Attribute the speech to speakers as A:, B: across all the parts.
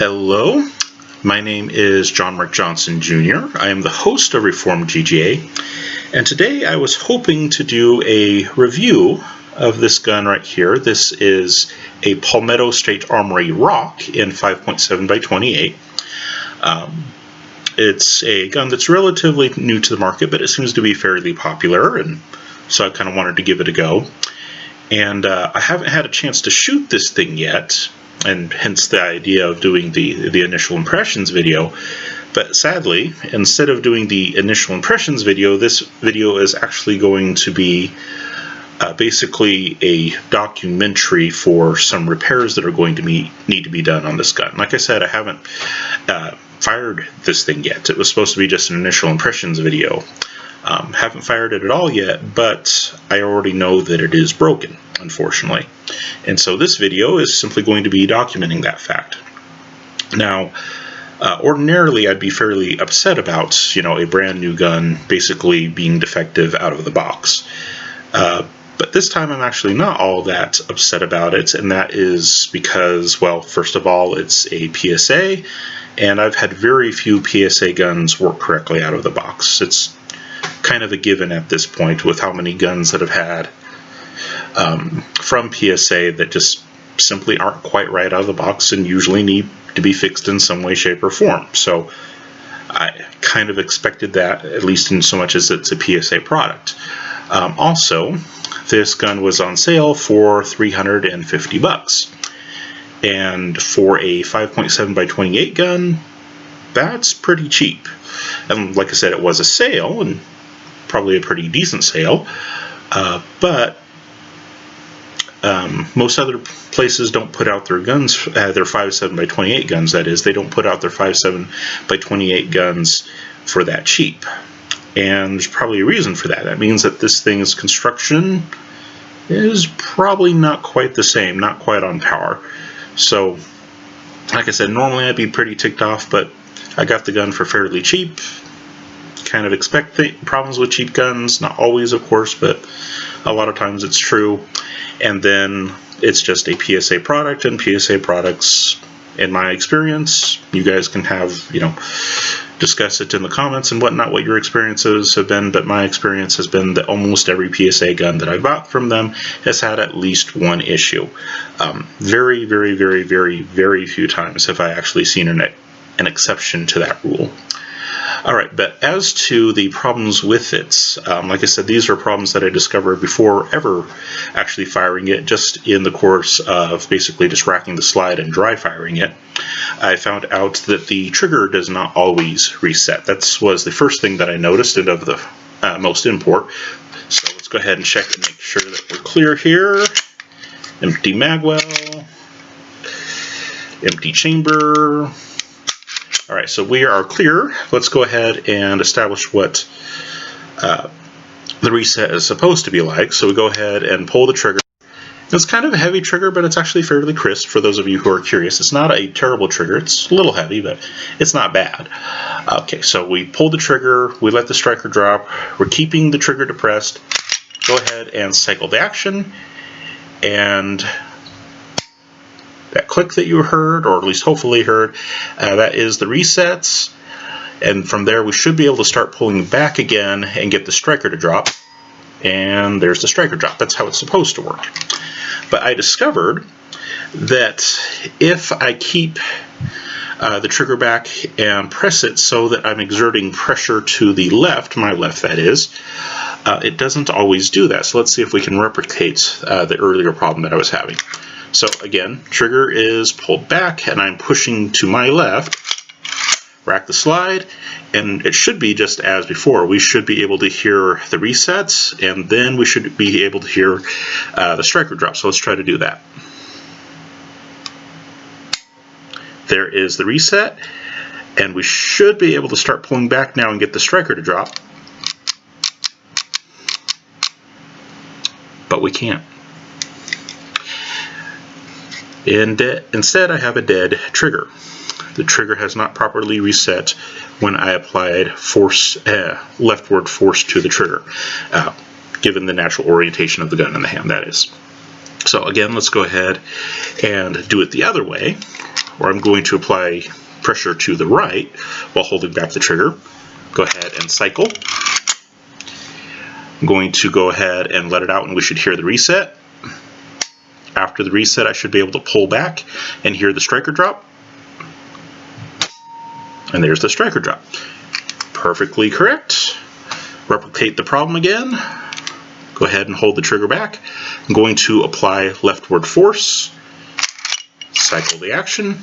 A: Hello, my name is John Mark Johnson Jr. I am the host of Reformed GGA, and today I was hoping to do a review of this gun right here. This is a Palmetto State Armory Rock in 5.7 by 28. It's a gun that's relatively new to the market, but it seems to be fairly popular, and so I kind of wanted to give it a go. And I haven't had a chance to shoot this thing yet, and hence the idea of doing the initial impressions video. But sadly, instead of doing the initial impressions video, this video is actually going to be basically a documentary for some repairs that are going to need to be done on this gun. Like I said, I haven't fired this thing yet. It was supposed to be just an initial impressions video. Haven't fired it at all yet, but I already know that it is broken, unfortunately. And so this video is simply going to be documenting that fact. Now, ordinarily I'd be fairly upset about, a brand new gun basically being defective out of the box. But this time I'm actually not all that upset about it, and that is because, well, first of all, it's a PSA, and I've had very few PSA guns work correctly out of the box. It's kind of a given at this point with how many guns that have had from PSA that just simply aren't quite right out of the box and usually need to be fixed in some way, shape, or form. So I kind of expected that, at least in so much as it's a PSA product. Also, this gun was on sale for $350, and for a 5.7 by 28 gun, that's pretty cheap. And like I said, it was a sale, and probably a pretty decent sale, but most other places don't put out their guns, their 5.7 by 28 guns, that is, they don't put out their 5.7 by 28 guns for that cheap. And there's probably a reason for that. That means that this thing's construction is probably not quite the same, not quite on par. So, like I said, normally I'd be pretty ticked off, but I got the gun for fairly cheap. Kind of expect problems with cheap guns, not always of course, but a lot of times it's true. And then it's just a PSA product, and PSA products, in my experience, you guys can have, discuss it in the comments and whatnot, what your experiences have been, but my experience has been that almost every PSA gun that I bought from them has had at least one issue. Very, very, very, very, very few times have I actually seen an exception to that rule. Alright, but as to the problems with it, like I said, these are problems that I discovered before ever actually firing it, just in the course of basically just racking the slide and dry firing it. I found out that the trigger does not always reset. That was the first thing that I noticed, and of the most import. So let's go ahead and check and make sure that we're clear here. Empty magwell, empty chamber. Alright, so we are clear. Let's go ahead and establish what the reset is supposed to be like. So we go ahead and pull the trigger. It's kind of a heavy trigger, but it's actually fairly crisp for those of you who are curious. It's not a terrible trigger. It's a little heavy, but it's not bad. Okay, so we pull the trigger, we let the striker drop, we're keeping the trigger depressed. Go ahead and cycle the action, and that click that you heard, or at least hopefully heard, that is the resets. And from there we should be able to start pulling back again and get the striker to drop. And there's the striker drop. That's how it's supposed to work. But I discovered that if I keep the trigger back and press it so that I'm exerting pressure to the left, my left that is, it doesn't always do that. So let's see if we can replicate the earlier problem that I was having. So again, trigger is pulled back and I'm pushing to my left, rack the slide, and it should be just as before. We should be able to hear the resets, and then we should be able to hear the striker drop. So let's try to do that. There is the reset, and we should be able to start pulling back now and get the striker to drop. But we can't. Instead, I have a dead trigger. The trigger has not properly reset when I applied leftward force to the trigger, given the natural orientation of the gun in the hand, that is. So again, let's go ahead and do it the other way. where I'm going to apply pressure to the right while holding back the trigger. Go ahead and cycle. I'm going to go ahead and let it out, and we should hear the reset. After the reset, I should be able to pull back and hear the striker drop. And there's the striker drop. Perfectly correct. Replicate the problem again. Go ahead and hold the trigger back. I'm going to apply leftward force. Cycle the action.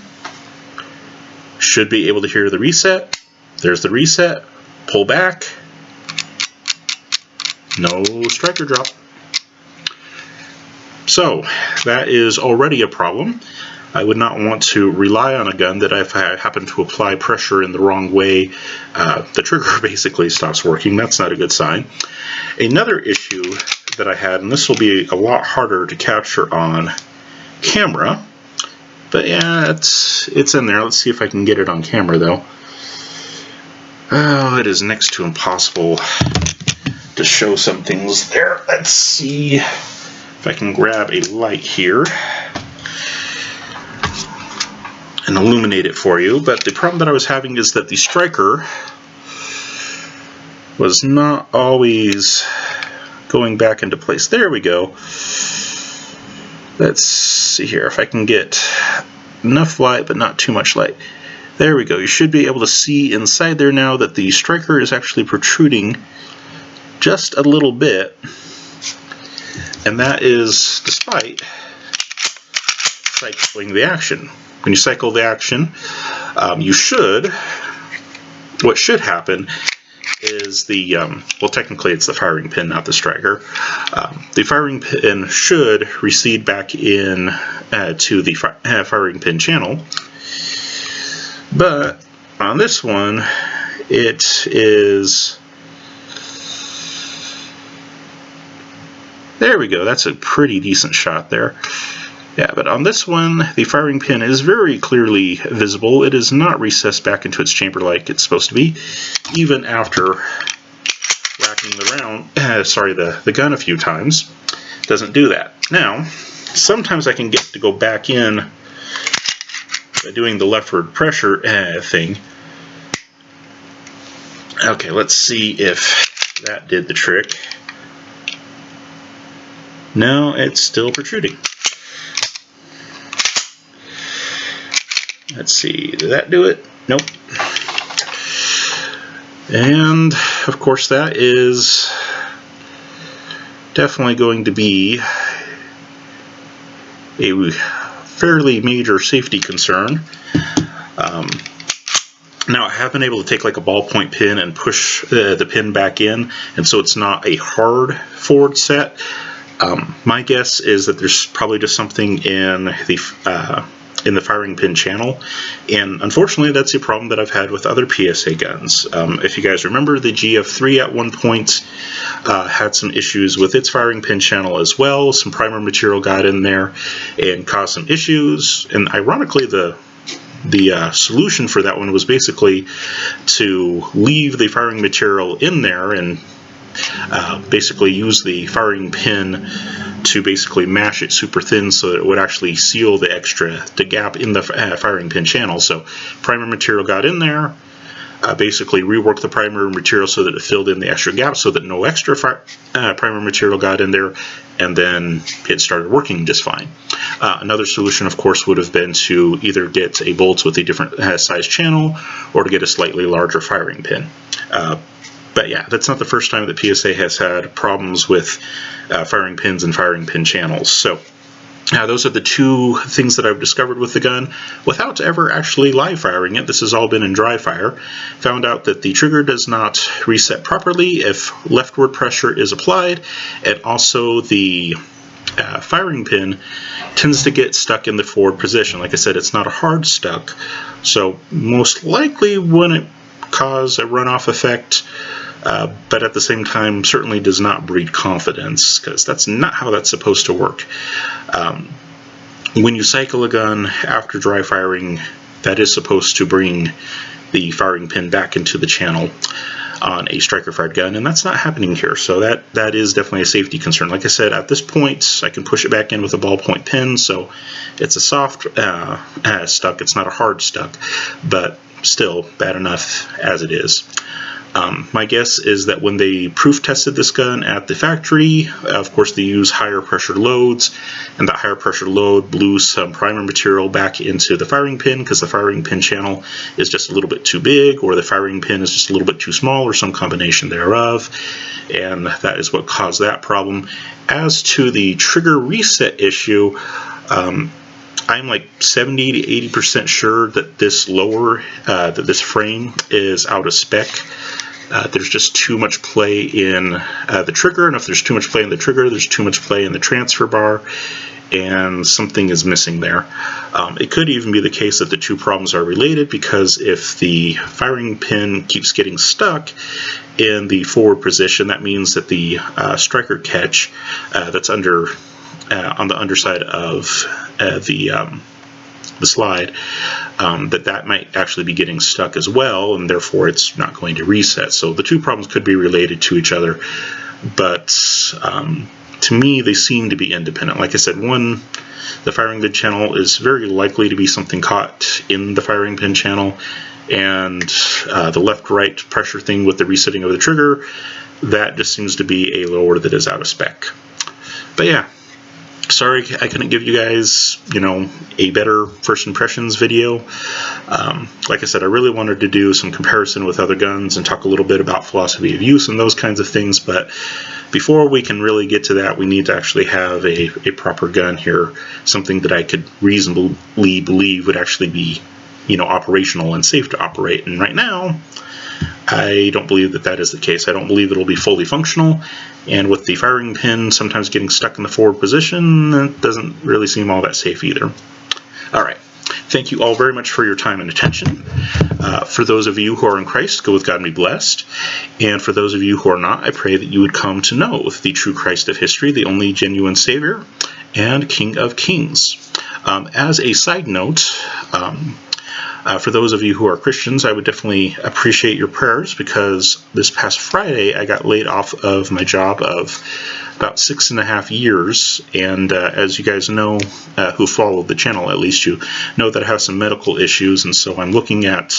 A: Should be able to hear the reset. There's the reset. Pull back. No striker drop. So that is already a problem. I would not want to rely on a gun that if I happen to apply pressure in the wrong way, the trigger basically stops working. That's not a good sign. Another issue that I had, and this will be a lot harder to capture on camera, but yeah, it's in there. Let's see if I can get it on camera though. Oh, it is next to impossible to show some things there. Let's see if I can grab a light here and illuminate it for you. But the problem that I was having is that the striker was not always going back into place. There we go. Let's see here if I can get enough light but not too much light. There we go. You should be able to see inside there now that the striker is actually protruding just a little bit, and that is despite cycling the action. When you cycle the action, what should happen is the, well, technically it's the firing pin, not the striker. The firing pin should recede back in to the firing pin channel, but on this one, it is. There we go, that's a pretty decent shot there. Yeah, but on this one, the firing pin is very clearly visible. It is not recessed back into its chamber like it's supposed to be, even after racking the gun a few times. It doesn't do that. Now, sometimes I can get to go back in by doing the leftward pressure thing. Okay, let's see if that did the trick. No, it's still protruding. Let's see, did that do it? Nope. And of course that is definitely going to be a fairly major safety concern. Now I have been able to take like a ballpoint pin and push the pin back in, and so it's not a hard forward set. My guess is that there's probably just something in the firing pin channel, and unfortunately that's a problem that I've had with other PSA guns. If you guys remember, the GF3 at one point had some issues with its firing pin channel as well. Some primer material got in there and caused some issues, and ironically the solution for that one was basically to leave the firing material in there and basically use the firing pin to basically mash it super thin so that it would actually seal the gap in the firing pin channel. So primer material got in there, basically reworked the primer material so that it filled in the extra gap so that no extra primer material got in there, and then it started working just fine. Another solution, of course, would have been to either get a bolt with a different size channel or to get a slightly larger firing pin. But yeah, that's not the first time that PSA has had problems with firing pins and firing pin channels. So those are the two things that I've discovered with the gun without ever actually live firing it. This has all been in dry fire. Found out that the trigger does not reset properly if leftward pressure is applied, and also the firing pin tends to get stuck in the forward position. Like I said, it's not a hard stuck, so most likely wouldn't cause a runoff effect, but at the same time certainly does not breed confidence, because that's not how that's supposed to work. When you cycle a gun after dry firing, that is supposed to bring the firing pin back into the channel. on a striker-fired gun, and that's not happening here. So that is definitely a safety concern. Like I said, at this point, I can push it back in with a ballpoint pen, so it's a soft stuck. It's not a hard stuck, but still bad enough as it is. My guess is that when they proof tested this gun at the factory, of course they use higher pressure loads, and that higher pressure load blew some primer material back into the firing pin because the firing pin channel is just a little bit too big, or the firing pin is just a little bit too small, or some combination thereof, and that is what caused that problem. As to the trigger reset issue, I'm like 70 to 80% sure that this this frame is out of spec. There's just too much play in the trigger, and if there's too much play in the trigger, there's too much play in the transfer bar, and something is missing there. It could even be the case that the two problems are related, because if the firing pin keeps getting stuck in the forward position, that means that the striker catch that's on the underside of the slide, that might actually be getting stuck as well, and therefore it's not going to reset. So the two problems could be related to each other, but to me they seem to be independent. Like I said, one, the firing pin channel is very likely to be something caught in the firing pin channel, and the left-right pressure thing with the resetting of the trigger, that just seems to be a lower that is out of spec. But yeah, sorry I couldn't give you guys, a better first impressions video. Like I said, I really wanted to do some comparison with other guns and talk a little bit about philosophy of use and those kinds of things, but before we can really get to that, we need to actually have a proper gun here, something that I could reasonably believe would actually be, operational and safe to operate. And right now, I don't believe that that is the case. I don't believe it'll be fully functional, and with the firing pin sometimes getting stuck in the forward position, it doesn't really seem all that safe either. Alright, thank you all very much for your time and attention. For those of you who are in Christ, go with God and be blessed. And for those of you who are not, I pray that you would come to know the true Christ of history, the only genuine Savior and King of Kings. As a side note, for those of you who are Christians, I would definitely appreciate your prayers, because this past Friday I got laid off of my job of about 6.5 years, and as you guys know, who follow the channel, at least you know that I have some medical issues, and so I'm looking at,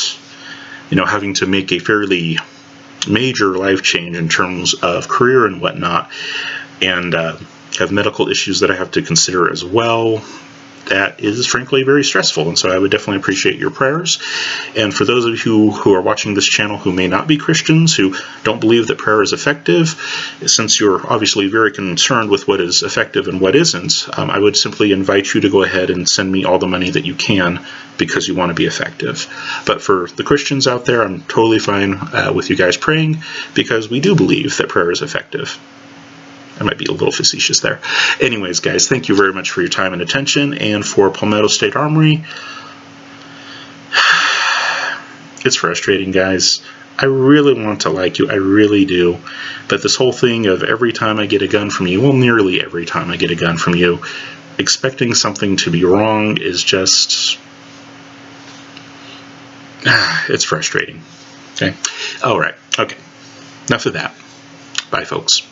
A: having to make a fairly major life change in terms of career and whatnot, and have medical issues that I have to consider as well. That is frankly very stressful, and so I would definitely appreciate your prayers. And for those of you who are watching this channel who may not be Christians, who don't believe that prayer is effective, since you're obviously very concerned with what is effective and what isn't, I would simply invite you to go ahead and send me all the money that you can, because you want to be effective. But for the Christians out there, I'm totally fine with you guys praying, because we do believe that prayer is effective. I might be a little facetious there. Anyways, guys, thank you very much for your time and attention. And for Palmetto State Armory, it's frustrating, guys. I really want to like you. I really do. But this whole thing of every time I get a gun from you, well, nearly every time I get a gun from you, expecting something to be wrong is just... it's frustrating. Okay? All right. Okay. Enough of that. Bye, folks.